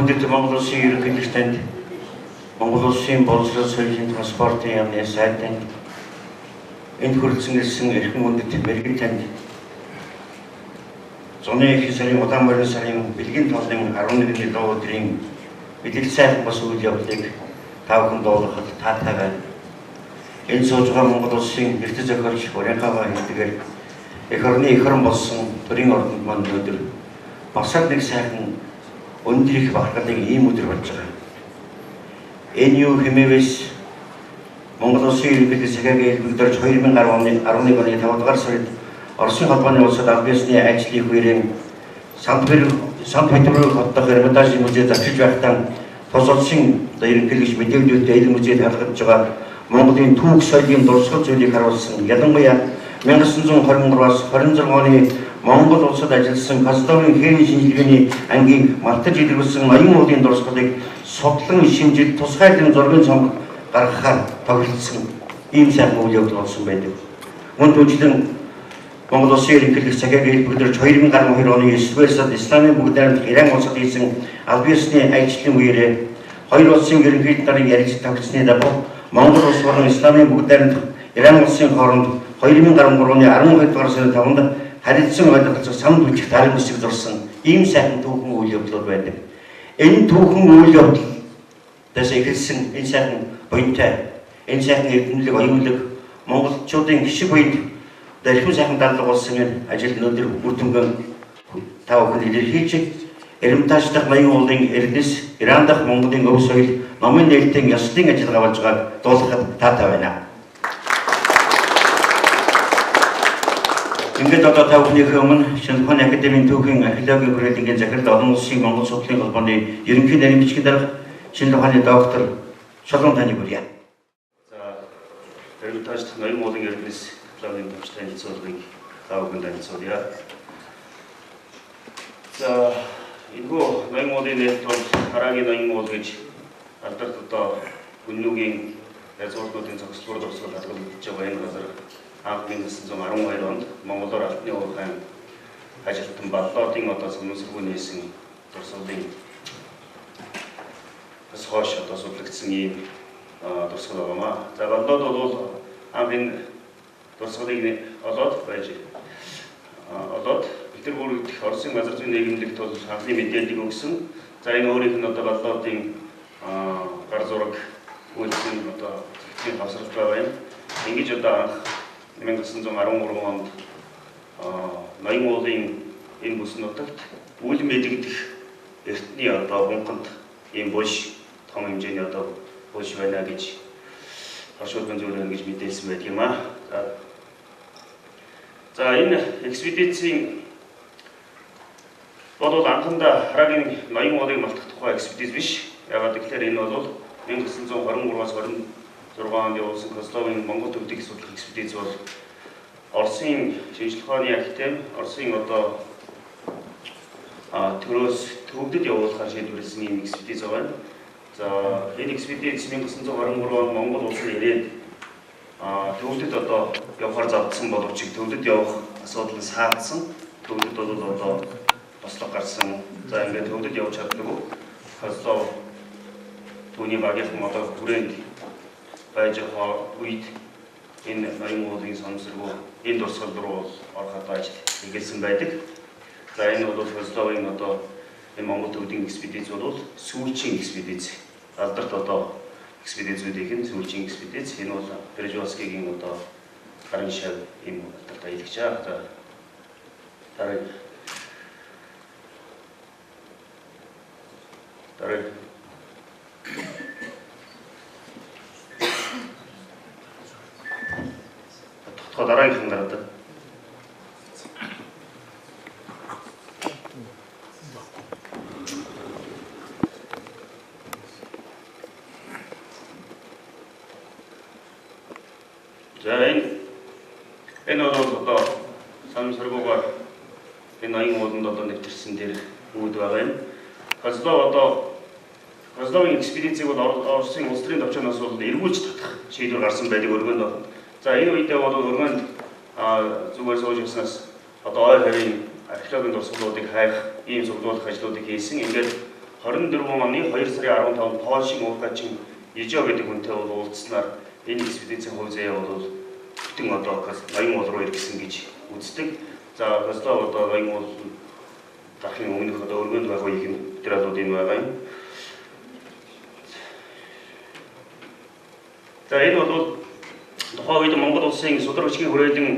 Хүндэт Монгол Улсын ерөнхийлөгч танд, Монгол Улсын боловсрол соёлын транспортын яамны сайд танд, энд хүрэлцэн ирсэн эрхэм хүндэт мэрэгэн танд, зуны их сарын улаан морин сарын бэлгийн толын 11-ний дуу өдрийн мэдээлэл сайхан бас үйл явдлыг та бүхэн дуулгахад таатай байна. Энэ сууж байгаа Монгол Улсын эрдэс зохиолч Урийнхаага хэлдгээр эх орны эх орн болсон төрийн ордонд маань өнөөдөр басаад нэг сайхан өндөр их бахархлын ийм өдөр болж байгаа. Энэ юу хэмээвээс Монгол Улсын ерөнхийлөгч цагаагийн хэлбэгдэрч 2011 оны 5 дугаар сард Оросын холбооны улсад аль биесны ажлын хүрээнд Санкт-Петербург хотдох Эрмитажийн музейд зочилж байхдаа тус улсын ерөнхийлөгч мэдээлэлтэй энэ музейд халахж байгаа Монголын түүх соёлын дурсгал зүйлийг харуулсан. Ялангуяа 1923-аас 26 оны Монгол улсад ажилласан Костовын хээний шинжилгээний ангийн мартаж илэрүүлсэн ноён уулын дурсгалыг судлан шинжил тусгайлан зургийн цомог гаргахаар тохиролцсон ийм сайхан үйл явдал болсон байдаг. Мөн түүнчлэн Монгол Улсын ерөнхийлөгч цагаагийн хэлбэгдэрч 2012 оны 9-р сард Исламын бүгд найрамдах Иран улсад хийсэн аль биесны ажлын үеэр хоёр улсын ерөнхийлөгч нарын ярилцлага тавьсны дагуу Монгол улс болон Исламын бүгд найрамдах Иран улсын хооронд 2013 оны 12 дугаар сарын 5-нд харилцан ойлголцох самд хүчит дарга үсэг зурсан ийм сайхан түүхэн үйл явдлууд байдаг. Энэ түүхэн үйл явдлаас эхэлсэн энэ сайхан буянтай, энэ сайхан эрдэмтлэг оюунлаг монголчуудын гişиг буйнд эрхэм сайхан дадлаг болсон энэ ажил өнөөдөр үр дүнгээ та бүхэн илэрхийлж Эрмитаж дахь ноён уулын эрдэнэс Иран дахь Монголын өв соёл номын нээлтийн ёслолын ажиллагаа болж байгааг дуулгахад таатай байна. Ингээд одоо та бүхнийхээ өмнө Шинэ ухааны академийн түүхийн археологийн хүрээлэнгийн захирал олон улсын Монгол судлалын холбооны ерөнхий нарийн бичгийн дарга Шинэ ухааны доктор Шолон таны хүрье. За Эрмитаж дахь ноён уулын эрдэнэс дипломын төвч танилцуулгыг та бүхэнд танилцуулъя. За энэхүү ноён уулын нээлт бол Харагийн ноён уул гэж алдарт одоо Үннүгийн язгууртнуудын зохицлоор дурсгал алгуулж байгаа энэ газар анх 1912 онд Монголоор Алтны уурхайн ажилтан Баллоодын одоо санамсаргүй нээсэн дурсгалын бас хойш одоо судлагдсан ийм дурсгал байгаамаа. За Баллоод бол анх энэ дурсгалыг олоод байж олоод Петербург дэх Оросын газар зүйн нийгэмлэгт бол анхны мэдээллийг өгсөн. За энэ өөрийнх нь одоо Баллоодын гар зураг үйлдэл одоо зөвхөн хавсарч байгаа юм. Ингэж одоо анх 1913 онд ноён уулын энэ бүс нутагт үл мэдэгдэх эртний одоо бунханд ийм булш том хэмжээний одоо булш байна гэж хашуурган зөвлөн гэж мэдээлсэн байдаг юм аа. За энэ экспедицийн бол анхандаа Харагийн ноён уулыг малтах тухай экспедиц биш. Яагаад гэвэл энэ бол 1923-аас 26 онд явуулсан Костовын Монгол төвдийг судлах экспедиц бол Оросын шинжлэх ухааны академи, Оросын одоо төрөөс төвдөд явуулахаар шийдвэрлсэн ийм экспедиц байна. За энэ экспедиц 1923 онд Монгол улсад ирээд төвдөд одоо явахаар завдсан боловч төвдөд явах асуудал саадсан. Төвдөд бол одоо бослог гарсан. За ингээд төвдөд явж чаддаггүй. Костов түүний багийнхан одоо хүрээнд байж байгаа үед энэ ноён уулын санамсаргүй энэ дурсгал руу ороход ажил хийсэн байдаг. За энэ бол Костовын одоо энэ Монгол төвдийн экспедиц бол сүүлчийн экспедиц. Алдарт одоо экспедицүүдийн сүүлчийн экспедиц. Энэ бол Прежевскигийн одоо гарын шав ийм алдарт аялагч аа. За дараа дараагийнхан гараад. За энэ бол одоо санамсаргүйгээр энэ ноён ууланд одоо нэвтэрсэн дээр үүд байгаа юм. Костовын экспедицийг бол Оросын улс төрийн төвчнөөс бол эргүүлж татах шийдвэр гарсан байдаг өргөнд. За энэ үедээ бол өргөнд зүгээр сууж ирснээс одоо ой харийн археологийн дурсгалуудыг хайх ийм зөвлөх ажлуудыг хийсэн. Ингээд 24 оны 2 сарын 15-нд Польшийн уурхайчин Ижо гэдэг хүнтэй бол уулзснаар энэ экспедицийн хувь заяа бол бүтэн одоо ноён уул руу иргэсэн гэж үздэг. За Козлов одоо ноён уул дахин өмнөх одоо өргөнд байх үеийн материалууд энэ байгаа юм. За энэ бол тухайн үед Монгол улсын судар хүчгийн хүрээлэн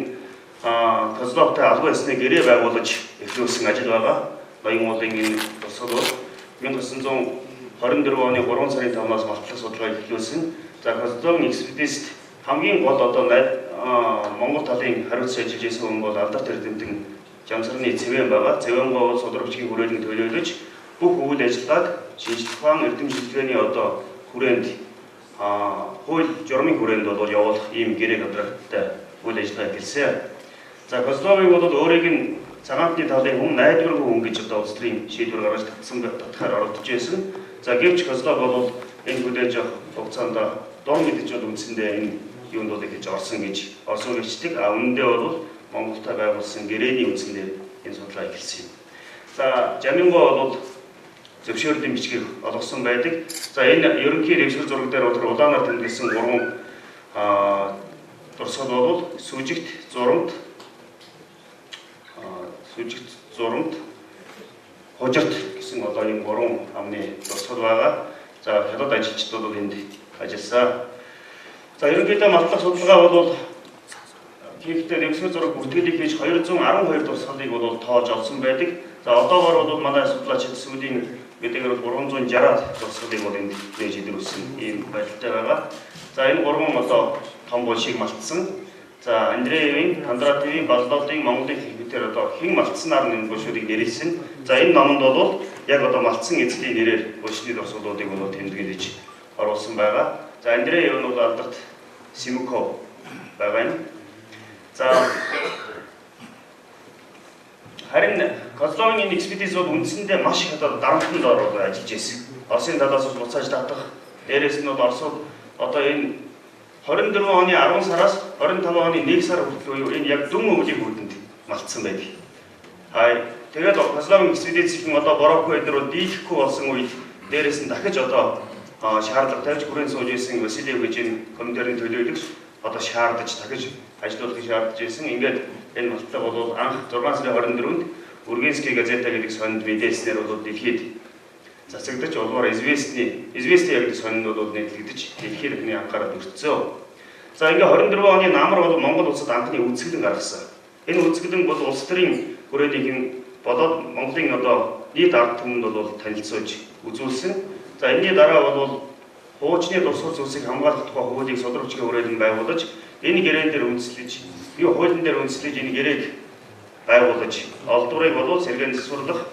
Козловтой албан ёсны гэрээ байгуулж эхлүүлсэн ажил байгаа. Ноён уулын энэ тусгал бол 1924 оны 3 сарын 5-наас малтлах судалгааг эхлүүлсэн. За Козловын экспедицид хамгийн гол одоо Монгол талын хариуц ажиллаж байсан хүн бол Алдарт Эрдэмтэн Жамсарны Цэвэн байгаа. Цэвэнгоо бол судар хүчгийн хүрээлэн төлөөлөж бүх үйл ажиллагааг шинжлэх ухаан эрдэмтдийн одоо хүрээнд хууль журмын хүрээнд бол явуулах ийм гэрээ гадрагтай үйл ажиллагаа эхэлсэн. За Козловыг бол өөрийг нь цагаатны талын хүн найдваргүй хүн гэж одоо улс төрийн шийдвэр гаргаж татхаар оролдож байсан. За гэвч Козлов бол энэ хүлээж авах хугацаанд дор мэдж бол үндсэндээ энэ юунд бол гэж орсон гэж орсон гэждэг. Үнэндээ бол Монголтой байгуулсан гэрээний үндсэндээ энэ судалгаа эхэлсэн юм. За Жамингоо бол зөвшөөрлийн бичгийг олгосон байдаг. За энэ ерөнхий дэвсгэр зураг дээр бол улаанаар тэмдэглэсэн 3 дурсгал бол сүжигт зурамт, хужирт гэсэн одоо ийм 3 амны дурсгал байгаа. За хятад ажилчид бол энд ажилласан. За ерөнхийдөө малтлах судалгаа бол хийхдээ дэвсгэр зураг бүртгэлийг хийж 212 дурсгалыг бол тоож олсон байдаг. За одоогоор бол манай судлаач сүүлийн мэдээгээр 360 дурсгалыг бол энд нээж илрүүлсэн ийм байдалтай байгаа. За энэ 3 одоо том булшийг малтсан. За Андреевийн, Кондратьевийн, Баллодын, Монголын хэлбэрээр одоо хэн малтснаар энэ булшуудыг нэрэлсэн. За энэ номонд бол яг одоо малтсан эзлийн нэрээр булшны дурсгалуудыг бол тэмдэглэж оруулсан байгаа. За Андреев нь бол Алдарт Симуков байгаа юм. За харин Козловын энэ экспедиц бол үндсэндээ маш их одоо дарамтанд ороод ажиллаж байсан. Оросын талаас бол буцааж татах, дээрээс нь бол Оросууд одоо энэ 24 оны 10 сараас 25 оны 1 сар хүртэл энэ яг дүн өвлийн хүрдэнд малтсан байдаг. Тэгээд Козловын экспедицийн одоо Бороохгүй эдгээр бол дийлэхгүй болсон үед дээрээс нь дахиж одоо шаардлага тавьж хүрээнд сууж исэн Василий гэж энэ командирын төлөөлөгч одоо шаардаж дахиж ажиллуулахыг шаардаж исэн. Ингээд энэ малтлага бол анх 6 сарын 24-нд Ургенский газета гэдэг сонинд мэдээлснээр бол дэлхийд цацагдаж улмаар известий гэдэг сонин бол нэтлэгдэж дэлхийн эхний анхаарал өртсөн. За ингээ 24 оны намар бол Монгол улсад анхны үзэсгэлэн гаргасан. Энэ үзэсгэлэн бол улс төрийн хүрээлийг нь болоод Монголын одоо нийт ард түмэнд бол танилцуулж үзүүлсэн. За энэний дараа бол хуучны дурсгал зүйлсийг хамгаалах тухай хуулийг судар хүчгийн хүрээлэн байгуулж энэ гэрээн дээр үндэслэж, хуулийн дээр үндэслэж энэ гэрээг байгуулж олдврыг бол сэргээн засварлах,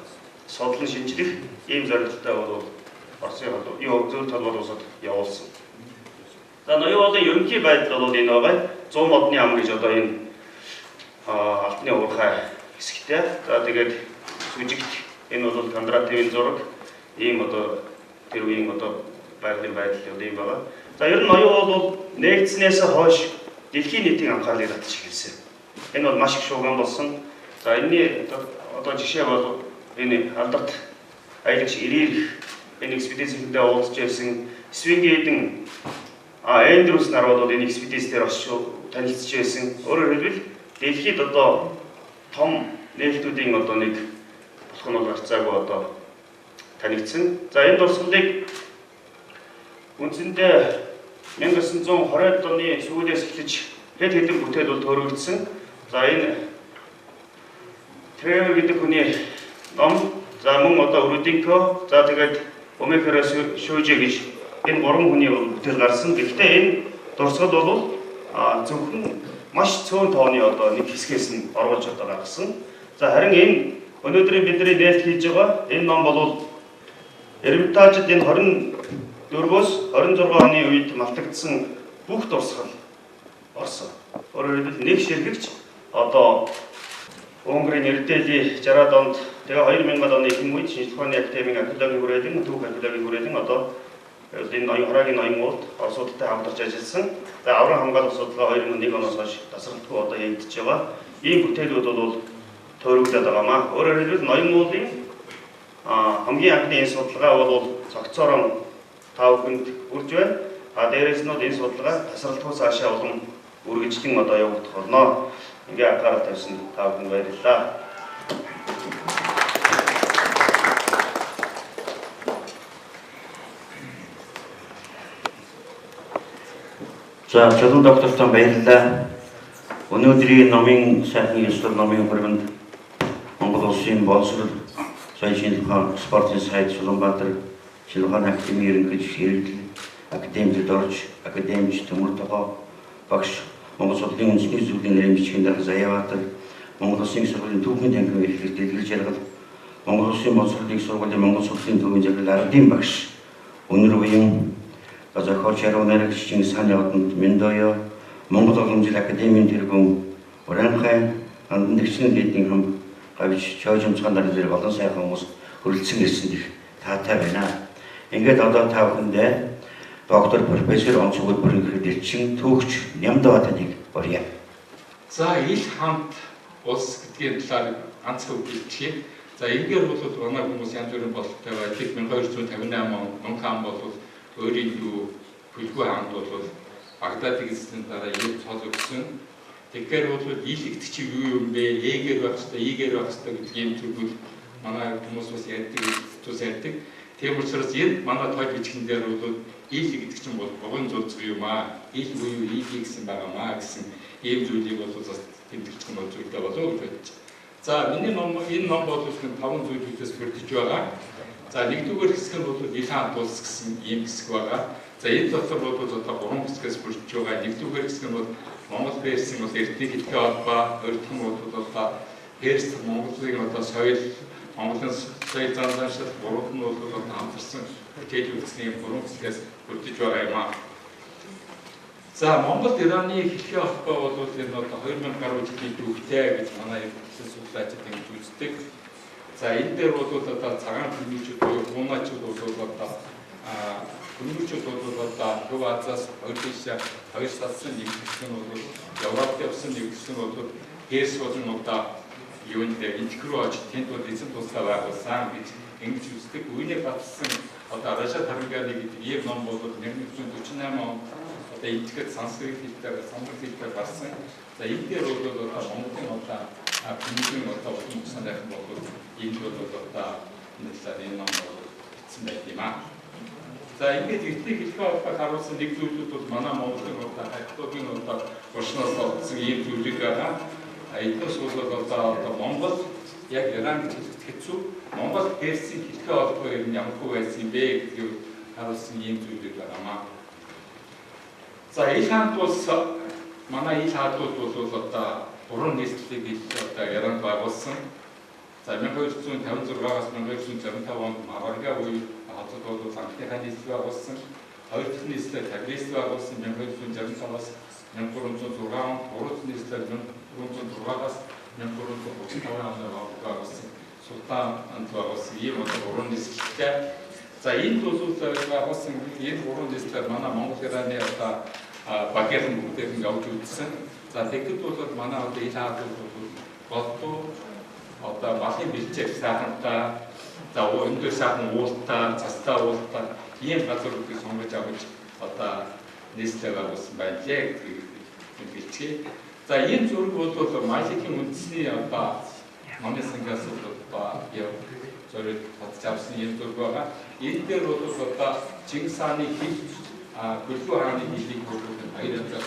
судлан шинжлэх ийм зорилготой бол Оросын зөв талбар улсад явуулсан. За ноён уулын ерөнхий байдал бол энэ байгаа. 100 модны ам гэж одоо энэ алтны уурхай хэсэгтэй. За тэгээд сүжигт энэ бол Кондратьевийн зураг ийм одоо тэр үеийн одоо байгалийн байдал юм байгаа. За ер нь ноён бол нэгдснээс хойш дэлхийн нийтийн анхаарлыг татж эхэлсэн. Энэ бол маш их шууган болсон. За энэний одоо жишээ бол энэ Алдарт аялагч Ирээр энэ экспедицэндээ уулзж байсан Свингейден Эндрюс нар бол энэ экспедицээр танилцж байсан. Өөрөөр хэлбэл дэлхийд одоо том нээлтүүдийн одоо нэг болох нь бол гарцаагүй одоо танигдсан. За энэ дурсгалыг үндсэндээ 1920-ад оны сүүлээс эхлэж хэд хэдэн бүтээл бол төрөгдсөн. За энэ Тревер гэдэг хүний ном, за мөн одоо Руденко, за тэгээд Омекара Шүүжи гэж энэ 3 хүний бүтээл гарсан. Гэхдээ энэ дурсгал бол зөвхөн маш цөөн тооны одоо нэг хэсгээс нь оруулж одоо гаргасан. За харин энэ өнөөдрийн бидний нээлт хийж байгаа энэ ном бол Эрмитажид энэ 24-өөс 26 оны үед малтагдсан бүх дурсгал орсон. Өөрөөр хэлбэл нэг ширхэгч одоо Унгарын эрдэлий 60-ад онд тэгээ 2000 оны хэн үед шинжлэх ухааны академийн археологийн хүрээлэн, түүх археологийн хүрээлэн одоо энэ Хорогийн ноён уулд Оросуудтай хамтарч ажилласан. За аврам хамгаалах судалгаа 2001 оноос хойш тасралтгүй одоо хийгдэж байгаа. Ийм бүтээлүүд бол төрөгдөд байгаамаа. Өөрөөр хэлбэл ноён уулын хамгийн анхны энэ судалгаа бол цогцоороо та бүхэнд хүрж байна. Дээрээс нь энэ судалгаа тасралтгүй цаашаа улам үргэлжлэн явагдах болно. Ингээ анхаарал тавьсан та бүхэнд баярлалаа. За, Чулуун доктортой баярлалаа. Өнөөдрийн номын сайхны ёслол номын хүрээнд Монгол Улсын боловсрол соёлын шинжилгээ спортын сайд Чулуунбаатар Шилхаан академийн ерөнхий эрдэл академид орж академич Төмөр Тогоо багш Монгол Улсын үндэсний зүйлийн нэрийн бичгийн дарга Заяаватар Монгол Улсын сургуулийн түүхийн танхим эрхлэлт дэлгэр жаргал Монгол Улсын боловсролын сургуулийн Монгол Улсын түүхийн жаргал ардын багш өнөр буян зохиолч яруу найрагч Чингис хааны одонд Мендоё Монгол уламжлал академийн тэргүүн Уранхай андан дэгчний дэдийн хам гавж чойжомцгон нар зэрэг олон сайхан хүмүүс хүрэлцэн ирсэнд их таатай байна. Ингээд одоо та бүхэндээ доктор профессор онцгой бүрэн хэрэглэгчин түүхч Нямдаватаныг борья. За ил хамт улс гэдгийн талаар ганцхан үг хэлчихье. За энэгээр бол манай хүмүүс янз бүрийн бололтой байгаа. 1258 он Мөнхан бол өөрийн юу хөлгүй хаанд бол Багдадыг эзэн дараа ил цол өгсөн. Тэгэхээр бол ил гэдэг чинь юу юм бэ? Эгээр байх хэрэгтэй, игээр байх хэрэгтэй гэдэг юм зүгэл манай хүмүүс бас ярьдаг. Тийм учраас энэ манай тойл бичгэн дээр бол ил гэдэг чинь бол богино зөв юм аа. Ил буюу ил гэсэн байгаамаа гэсэн ийм зүйлийг бол бас тэмдэглэж байгаа зүйлтэй болов уу гэж бодож. За миний энэ ном бол 5 зүйлээс бүрдэж байгаа. За нэгдүгээр хэсэг нь бол ил хаан тулс гэсэн ийм хэсэг байгаа. За энэ дотор бол одоо 3 хэсгээс бүрдэж байгаа. Нэгдүгээр хэсэг нь бол Монгол Персийн бол эрдэнэ хэлтэй холбоо, хоёр дахь нь бол Перс Монголын соёл, Монголын соёл заншил, гурав нь бол хамтарсан хичээл үзсний 3 хэсгээс бүрдэж байгаа юм аа. За Монгол Ираны хэлхий холбоо бол энэ 2000 гаруй жилийн түүхтэй гэж манай эрдэнэ судлаачид ингэж үздэг. За энэ дээр бол цагаан хүмүүжүүд буюу гуначууд бол хүмүүжүүд бол Төв Азиас хоёр салсан нэг хэсэг нь бол Европт явсан нэг хэсэг нь бол Перс болон юунд интегрүү очиж тэнд бол эзэн тусгай байгуулсан гэж ингэж үздэг. Үүнийг батлсан Рашад Харганы гэдэг ийм ном бол 1948 он энэтхэгт санскрит хэлээр гарсан. За энэ дээр бол Монголын хүмүүжийн улсын санаах бол энэ бол энэ ном бичсэн байт юм аа. За ингээд эртний хэлхээ холбоог харуулсан нэг зүйлүүд бол манай Монголын хайлтуудын уршнаас олдсон ийм зүйлүүд байгаа. Эднээс бол Монгол яг Иран гэж хэлэхэд хэцүү. Монгол Персийн хэлхээ холбоо ер нь ямар хөө байсан юм бэ гэдгийг харуулсан ийм зүйлүүд байгаамаа. За ил хаанд улс манай ил хаадууд бол гурван нийслэлийг Иранд байгуулсан. За 1256-аас 1265 онд Маргарига үеийн хацад бол анхныхаа нийслэл байгуулсан. Хоёр дахь нийслэл Таврист байгуулсан 1265-аас 1306 он, гурав дахь нийслэл 1306-аас 1335 онд байгуулсан. Султан анд байгуулсан ийм гурван нийслэлтэй. За энэ бол байгуулсан энэ гурван нийслэл манай Монгол Ираны багийн бүгдээр нь явж үзсэн. За тэгэхэд бол манай ил хаадууд бол малын бэлчээр сайхантай, за өндөр сайхан уултаа, цастай уултаа ийм газруудыг сонгож авч нийслэл байгуулсан байлээ гэдэг хэлчихье. За энэ зураг бол Маликийн үндэсний номын сангаас зураг татж авсан энэ зураг байгаа. Энэ дээр бол Чингис хааны хил, Хөлгүй хааны хилийг хоёр янзаар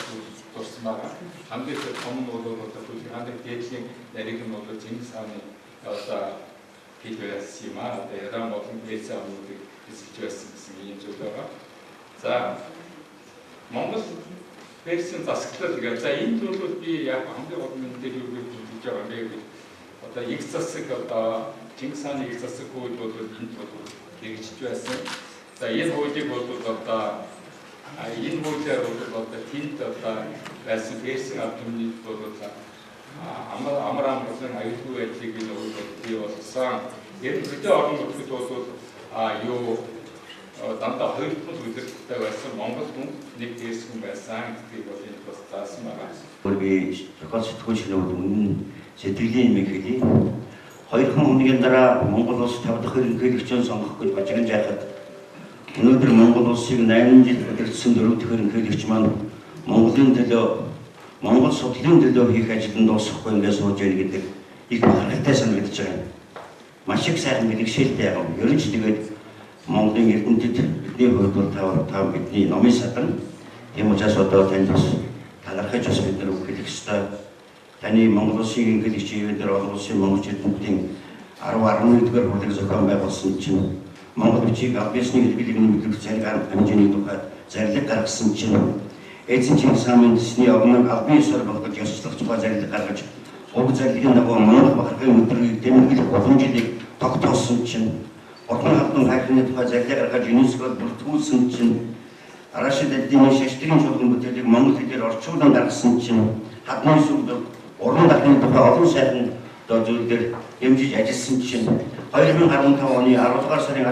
дурсан байгаа. Хамгийн том нь бол Хөлгүй хааны дээдлийн нарийг нь бол Чингис хааны хил байсан юм аа. Иран болон Перс хаануудыг эзэлж байсан гэсэн ийм зүйл байгаа. За Монгол Персийн засаглал гэдэг. За энэ зүйл би яг хамгийн гол нь дээр юу гэж хэлж байгаа юм бэ гэвэл их засаг Чингис хааны их засаг хууль бол энд бол хэрэгжиж байсан. За энэ хуулийг бол энэ хуулиар бол тэнд байсан Персийн ард түмнийд бол амар амгалан аюулгүй байдлыг бий болгосон. Энэ хөдөө орон нутгад бол дандаа хоёр дахь үзэгдэлтэй байсан Монгол хүн нэг Перс хүн байсан гэдгийг бол энэ бас заасан байгаа. Би зохиол сэтгүүл шинүүд үнэн сэтгэлийн мэд хэлий. 2 хоногийн дараа Монгол улс 5 дахь ерөнхийлөгчөө сонгох гэж бажиглаж байхад өнөөдөр Монгол улсыг 8 жил удирдсан 4 дахь ерөнхийлөгч маань Монголын төлөө Монгол судлалын төлөө хийх ажил нь дуусахгүй ингээд сууж яах гэдэг их бахархалтай санагдаж байгаа юм. Маш их сайхан бэлгшээлтэй байгаа юм. Ер нь ч тэгээд Монголын эрдэмтэд бидний хувьд бол тав бидний номын садан юм учраас одоо танд бас талархаж бас бид нар үхэх ёстой. Таны Монгол улсын ерөнхийлөгч ивээр олон улсын монгол эрдэмтдийн 10-11-р хурлыг зохион байгуулсан чинь Монгол бичиг аль биесний хэлбэрийн мэдлэг зэрэг хэмжээний тухай зарлиг гаргасан чинь эзэн Чингис хааны төсний огног аль биесээр болгож ёслох тухай зарлиг гаргаж уг зарлагын дагуу Монгол бахархын өдрийг тэмдэглэх боломжийг тогтоосон чинь Орхон хатан хайрны тухай зарлиг гаргаж ЮНЕСКОд бүртгүүлсэн чинь Рашид Эддийн шаштрын чуулган бүтээлийг монгол хэлээр орчуулан гаргасан чинь хадны сүлд уран дахны тухай олон сайхан зүйлээр хэмжиж ажилласан чинь 2015 оны 10 дугаар сарын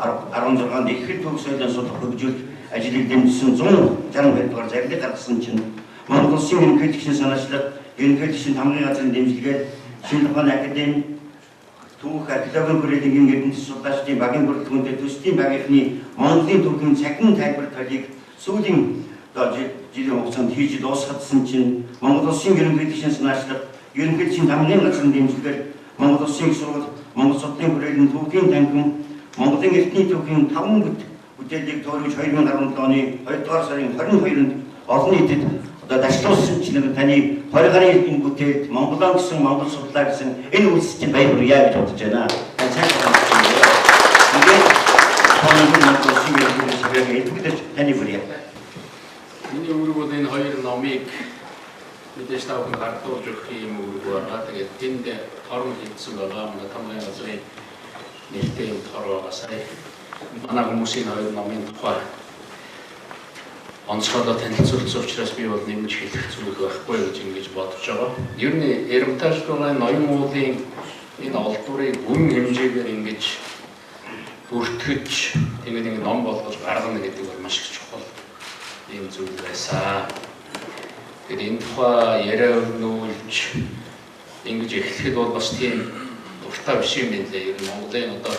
16-нд Ихэнх төвөг соёлын судлах хөгжүүлэх ажлыг дэмжсэн 162 дугаар зарлиг гаргасан чинь Монгол улсын ерөнхийлөгчийн санаачлал ерөнхийлөгчийн тамгын газрын дэмжлэгээр Шинэ ухааны академи түүх археологийн бүрэлдэхүүн эрдэнэт судлаачдын багийн бүрэлдэхүүнтэй төслийн багийнхны Монголын түүхийн цахим тайлбар толийг сүүлийн жилийн хугацаанд хийж дуусгасан чинь Монгол улсын ерөнхийлөгчийн санаачлал ерөнхийлөгчийн тамгын газрын дэмжлэгээр Монгол улсын их сургууль Монгол судлалын бүрэлдэхүүн түүхийн танхим Монголын эртний түүхийн 5 бүтээлийг тойрогч 2017 оны 2 дугаар сарын 22-нд олон нийтэд дашлуулсан чинь таны 20 гаруй энэ бүтээлд Монголоо гэсэн Монгол судлаа гэсэн энэ үйлс чинь баяр хүргье гэж бодож байна. Таны хүргье. Миний үүрэг бол энэ хоёр номыг мэдээж тавхан гардуулж өгөх юм үүрэг байна. Тэгээд тэнд орон хийсэн байгаа манай тамгын газрын нэртэй тор байгаасай. Манай хүмүүсийн хоёр номын тухай онцгойлоо танилцуулсан учраас би бол нэмж хэлэх зүйл байхгүй гэж ингэж бодож байгаа. Ер нь Эрмитажгийн ноён уулын энэ олдврыг бүн хэмжээгээр ингэж бүртгэж тэгээд ингэ ном болгож гаргана гэдэг бол маш их чухал ийм зүйл байсан. Тэгээд энэ тухай яриа өрнүүлж ингэж эхлэхэд бол бас тийм дуртай биш юм лээ. Ер нь Монголын одоо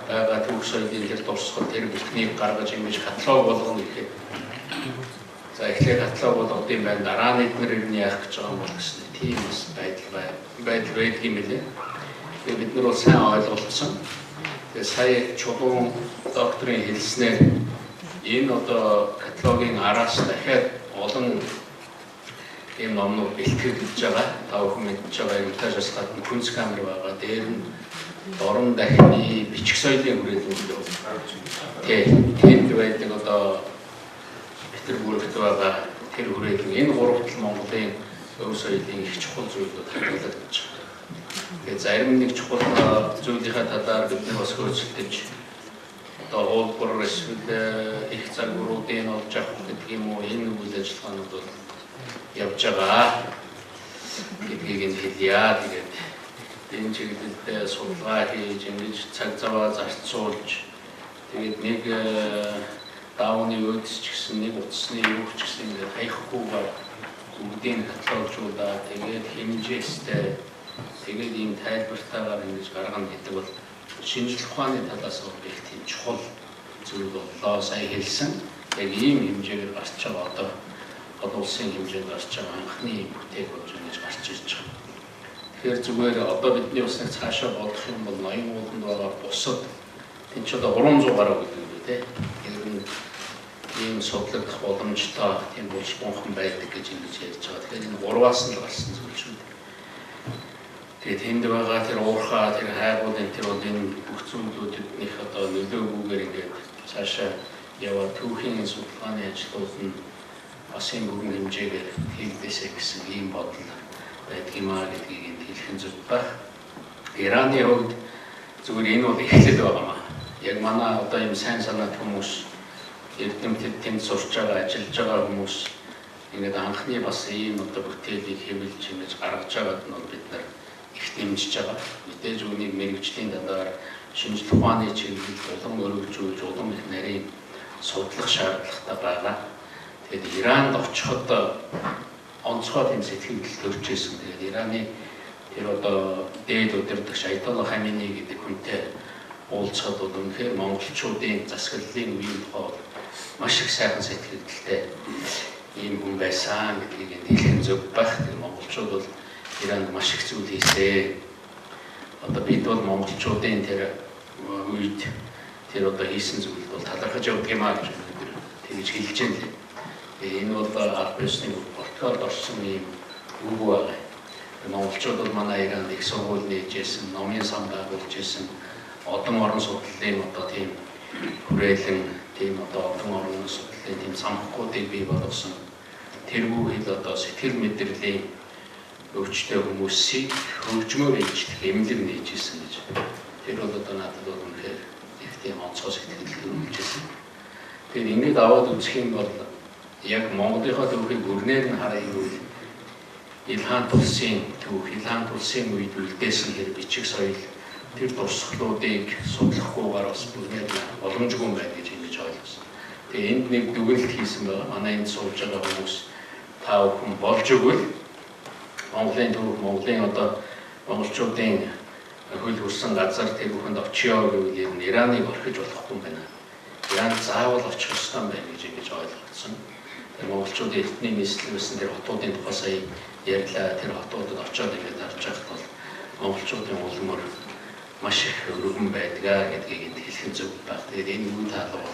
байгаа түүх соёлын дээр дурсгал тэр бүхнийг гаргаж ингэж каталог болгоно гэхэд за эхлээд каталог болгоод юм байна. Дараа нь эдгээр юм яах гэж байгаа юм бол гэсэн тийм бас байдал байдаг юм лээ. Тэгээд бид нар бол сайн ойлголцсон. Тэгээд сая чулуун докторийн хэлснээр энэ одоо каталогийн араас дахиад олон ийм номнууд бэлтгэж байгаа. Та бүхэн мэдж байгаа Эрмитажаас гадна Күнз камер байгаа. Дээр нь Орон дахины бичих соёлын хүрээлэнд тэнд байдаг одоо Петербургт байгаа тэр хүрээлэн энэ гуравтал Монголын өв соёлын их чухал зүйлүүд харуулдаг гэж байна. Тэгээд зарим нэг чухал зүйлийнхаа талаар бид бас хөөцөлдөж одоо уулбар эсвэл их загваруудын олж авах гэдэг юм уу энэ үйл ажиллагаанууд бол явж байгаа гэдгийг хэлье. Тэгээд энэ чиглэлд судалгаа хийж ингэж цаг заваа зарцуулж тэгээд нэг даавны өөдс ч гэсэн нэг утасны юух ч гэсэн ингэ хаягхгүйгээр бүгдийг каталогжуулаад тэгээд хэмжээстэй тэгээд ийм тайлбартаагаар ингэж гаргана гэдэг бол шинжлэх ухааны талаас нь их тийм чухал зүйл боллоо. Сая хэлсэн яг ийм хэмжээгээр гарч байгаа одоо улсын хэмжээнд гарч байгаа анхны бүтээг болж ингэж гарч ирж байгаа. Тэгэхээр зүгээр одоо бидний бас нэг цаашаа бодох юм бол ноён ууланд байгаа бусад энэ ч одоо 300 гаруй гэдэг үү те. Ийм судлагдах боломжтой тийм булшгонхон байдаг гэж ингэж ярьж байгаа. Тэгэхээр энэ 3-аас нь л гарсан зүйл шүү дээ. Тэгээд тэнд байгаа тэр уурхаа тэр хайгуулын тэр бол энэ бүх зүйлүүднийх одоо нөлөөгүйгээр ингээд цаашаа яваа түүхийн судалгааны ажлууд нь бас энэ бүрэн хэмжээгээр хийгдээсэй гэсэн ийм бодол байдаг юм аа гэдгийг хэлхэн зүг байна. Ираны хувьд зүгээр энэ бол эхлэл байгаамаа. Яг манай одоо ийм сайн санаат хүмүүс эрдэмтэд тэнд сурч байгаа, ажиллаж байгаа хүмүүс ингээд анхны бас ийм одоо бүтээлийг хэвлэж ингэж гаргаж байгаад нь бид нар их дэмжиж байгаа. Мэдээж үүнийг мэргэжлийн талаар шинжлэх ухааны чиглэлд улам өргөжүүлж, улам их нарийн судлах шаардлагатай байгаа. Тэгээд Иранд очиход онцгой тийм сэтгэл төрж ирсэн. Тэгээд Ираны тэр одоо дээд удирдагч Аятолла Хаминей гэдэг хүнтэй уулзахад бол үнэхээр монголчуудын засаглалын үеийн тухай маш их сайхан сэтгэлдэлтэй ийм хүн байсан гэдгийг хэлэх зөв байх. Тэр монголчууд бол Иранд маш их зүйл хийсэн. Одоо бид бол монголчуудын тэр үед тэр одоо хийсэн зүйлд бол талархаж явдаг юм аа гэж тэгж хэлж байна. Энэ бол аль ёсны протоколд орсон юм үг байна. Монголчууд бол манай Иранд их сургууль нээжсэн, номын сан байгуулж ирсэн, одон орон судлалын одоо тийм хүрээлэн, тийм одоо одон орон судлалын тийм самхгуудыг бий болгосон. Тэргүй хэл одоо сэтгэл мэдрэлийн өвчтэй хүмүүсийг хөгжмөөр ижлэх эмнэлэг нээжсэн гэж. Тэр бол одоо надад бол үнэхээр их тийм онцгой сэтгэл төрүүлжсэн. Тэгэхээр ингэж аваад үзэх юм бол яг Монголынхаа төвхийг өрнээр нь харах юм бол Илхан тулсын төв, Илхан тулсын үед үлдээсэн тэр бичиг соёл тэр дурсгалуудыг судлахгүйгээр бас бүрнээр боломжгүй байна гэж ингэж ойлгосон. Тэгээ энд нэг дүгнэлт хийсэн байгаа. Манай энд сууж байгаа хүмүүс та бүхэн болж өгвөл Монголын төв, Монголын одоо монголчуудын хөл хүрсэн газар тэр бүхэнд очиё гэвэл ер нь Ираныг орхиж болохгүй юм байна. Иран заавал очих ёстой юм байна гэж ингэж ойлгосон. Тэр монголчуудын эртний нийслэлсэн тэр хотуудын тухай сая ярьлаа. Тэр хотуудад очиод ингэж харж байхад бол монголчуудын улмөр маш их өргөн байдгаа гэдгийг хэлэх зөв байх. Тэгээд энэ үе талбар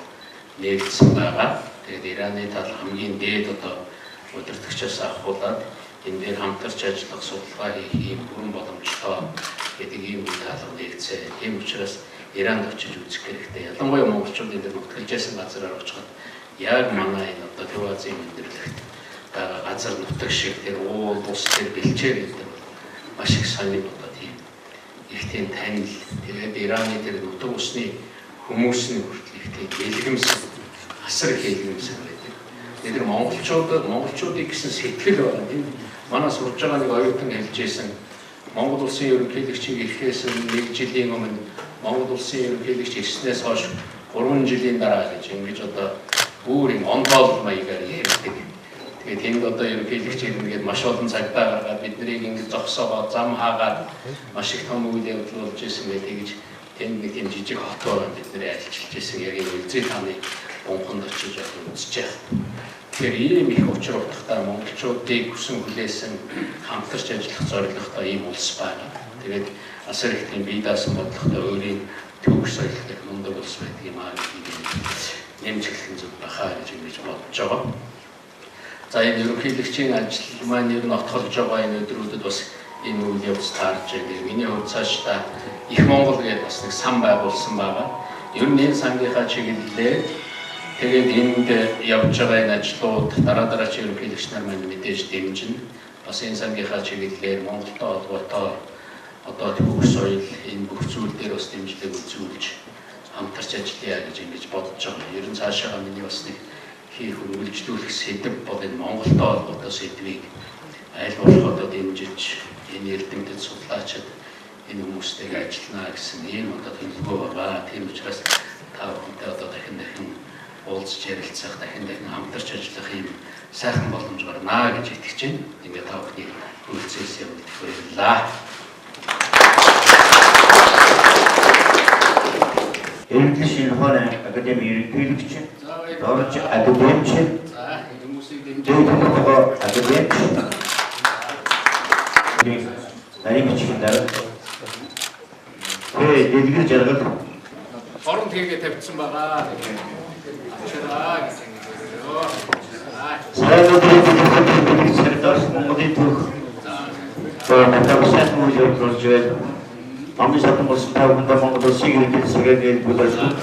нэгдсэн байгаа. Тэгээд Ираны тал хамгийн дээд одоо удирдагчаас ахуулаад энэ дээр хамтарч ажиллах судалгаа хийх юм бүрэн боломжтой гэдэг ийм үе талбар нэгдсэн. Тийм учраас Иранд очиж үзэх хэрэгтэй. Ялангуяа монголчууд энэ нутгалжсэн газараар очиход яг манай энэ одоо Төв Азийн өндөрлөгт байгаа газар нутаг шиг тэр уул бус тэр бэлчээр гэдэг маш их сонирхол одоо тийм их тийм танил. Тэгээд Ираны тэр нутаг усны хүмүүс нь хүртэл их тийм бэлгэмсэн асар их бэлгэмсэн байдаг. Тэгээд тэр монголчуудыг гэсэн сэтгэл байна. Энэ манай сурж байгаа нэг оюутан хэлж байсан Монгол улсын ерөнхийлөгчийг ирэхээс нэг жилийн өмнө Монгол улсын ерөнхийлөгч ирснээс хойш 3 жилийн дараа гэж ингэж одоо бүрийн онцгой маягаар ярьдаг. Тэгээд тэнд одоо ерөнхийлөгч ирнэгээд маш олон цагтаа гаргаад биднийг ингэж зогсоогоо зам хаагаад маш их том үйл явдал болж исэн гэдэг тэгж тэнд нэг тийм жижиг хот байгаа бидний альчилж исэн яг энэ үзэл тааны бунханд очиж үзэж байгаа. Тэгэхээр ийм их учир утгатай монголчуудыг хүсэн хүлээсэн хамтарч ажиллах зорилготой ийм улс байна. Тэгээд асар их тийм бие даасан бодлоготой өөрийн төвх соёлтой мундаг улс байдаг юм аа гэдгийг нэмж хэлэх зүг бахаа гэж ингэж бодож байгаа. За энэ ерөнхийлөгчийн ажил маань ер нь отголж байгаа энэ өдрүүдэд бас энэ үйл явц таарч байгаа. Миний хувьд цаашдаа Их Монгол гэдэг бас нэг сан байгуулсан байгаа. Ер нь энэ сангийнхаа чиглэлээр тэгээд энд явж байгаа энэ ажлууд дараач ерөнхийлөгч нар маань мэдээж дэмжинэ. Бас энэ сангийнхаа чиглэлээр Монголтой холбоотой одоо төвх соёл энэ бүх зүйл дээр бас дэмжлэг үзүүлж хамтарч ажиллая гэж ингэж бодож байгаа. Ер нь цаашаа миний бас нэг хийх үргэлжлүүлэх сэдэв бол энэ Монголтой холбоотой сэдвийг аль болох одоо дэмжиж энэ эрдэмтэд судлаачид энэ хүмүүстэйг ажиллана гэсэн ийм одоо төлөвлөгөө байгаа. Тийм учраас та бүхэнтэй одоо дахин уулзч ярилцах, дахин хамтарч ажиллах юм сайхан боломж гарнаа гэж итгэж байна. Ингээд та бүхний үйлцээс явуулж баярлалаа. Эрдэнэ шинэхүүн академи ерөнхийлөгч, дорж академич, дэвтэрхүү академич, нарийн бичгээр дэлгэр жаргал орон тгээгээ тавьчихсан байгаа. Сэрдос Монголын төвх математик үйл явдал зүйл Амын шатан болсон тавхан Монгол улсын иргэд сэгээд бүлэглэж